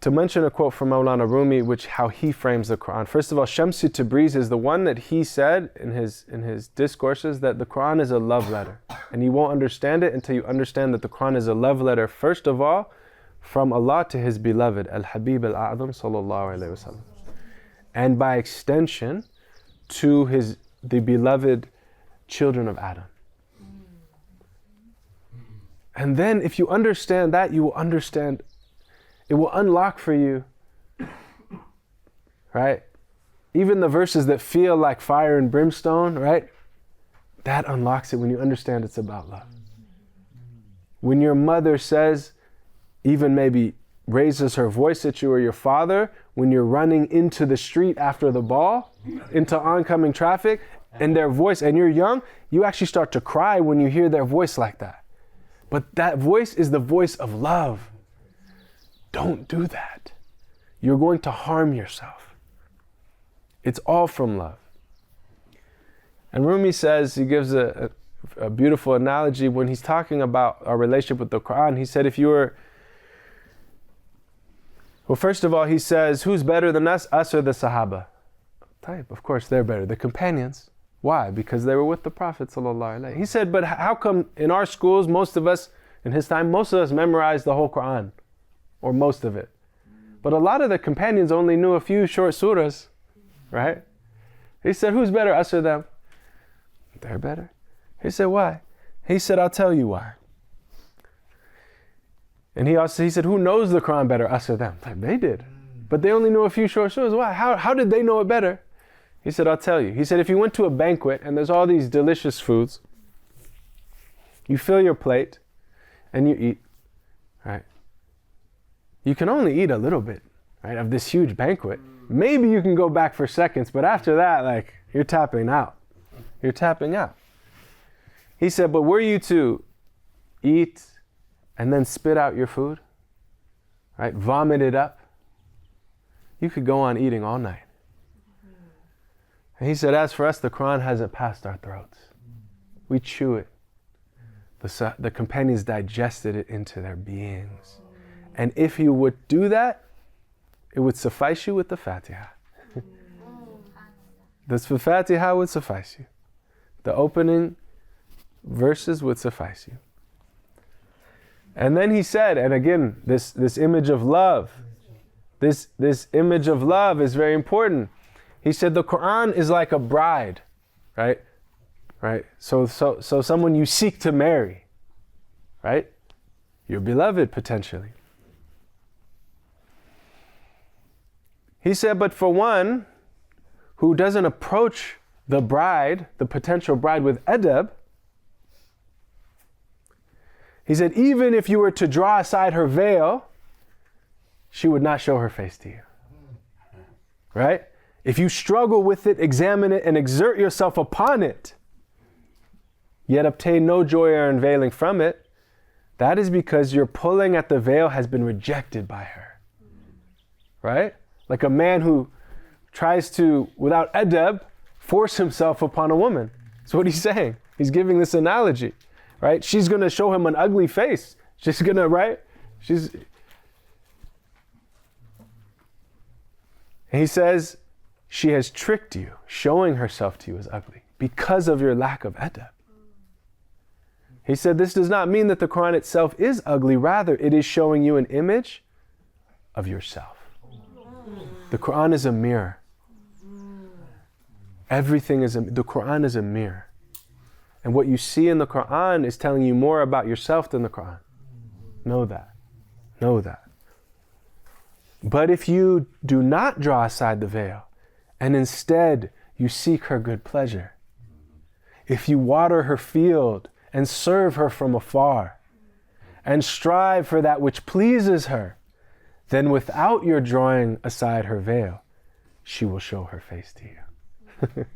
to mention a quote from Maulana Rumi, which how he frames the Qur'an. First of all, Shamsi Tabriz is the one that he said in his discourses that the Qur'an is a love letter. And you won't understand it until you understand that the Qur'an is a love letter, first of all, from Allah to His beloved, Al-Habib Al-A'zam sallallahu alayhi wa sallam. And by extension, to the beloved children of Adam. And then if you understand that, you will understand, it will unlock for you, right? Even the verses that feel like fire and brimstone, right? That unlocks it when you understand it's about love. When your mother says, even maybe raises her voice at you, or your father, when you're running into the street after the ball, into oncoming traffic, and their voice, and you're young, you actually start to cry when you hear their voice like that. But that voice is the voice of love. Don't do that. You're going to harm yourself. It's all from love. And Rumi says, he gives a beautiful analogy when he's talking about our relationship with the Qur'an. He said, well, first of all, he says, who's better than us or the Sahaba? Of course, they're better. The companions. Why? Because they were with the Prophet ﷺ. He said, but how come in our schools, most of us, in his time, most of us memorized the whole Qur'an, or most of it. But a lot of the companions only knew a few short surahs, right? He said, who's better, us or them? They're better. He said, why? He said, I'll tell you why. And he said, who knows the Qur'an better, us or them? Like, they did. But they only knew a few short surahs. Why? How did they know it better? He said, I'll tell you. He said, if you went to a banquet and there's all these delicious foods, you fill your plate and you eat, right? You can only eat a little bit, right, of this huge banquet. Maybe you can go back for seconds, but after that, like, you're tapping out. You're tapping out. He said, but were you to eat and then spit out your food, right, vomit it up, you could go on eating all night. And he said, as for us, the Qur'an hasn't passed our throats. We chew it. The companions digested it into their beings. And if you would do that, it would suffice you with the Fatiha. The Fatiha would suffice you. The opening verses would suffice you. And then he said, and again, this image of love, this image of love is very important. He said the Qur'an is like a bride, right? Right? So someone you seek to marry, right? Your beloved potentially. He said, but for one who doesn't approach the bride, the potential bride, with adab, he said, even if you were to draw aside her veil, she would not show her face to you. Right? If you struggle with it, examine it, and exert yourself upon it, yet obtain no joy or unveiling from it, that is because your pulling at the veil has been rejected by her. Right? Like a man who tries to, without adab, force himself upon a woman. That's what he's saying. He's giving this analogy. Right? She's going to show him an ugly face. She's going to, right? He says, she has tricked you, showing herself to you as ugly because of your lack of adab. He said, this does not mean that the Qur'an itself is ugly. Rather, it is showing you an image of yourself. The Qur'an is a mirror. Everything is the Qur'an is a mirror. And what you see in the Qur'an is telling you more about yourself than the Qur'an. Know that. Know that. But if you do not draw aside the veil, and instead you seek her good pleasure, if you water her field and serve her from afar, and strive for that which pleases her, then without your drawing aside her veil, she will show her face to you.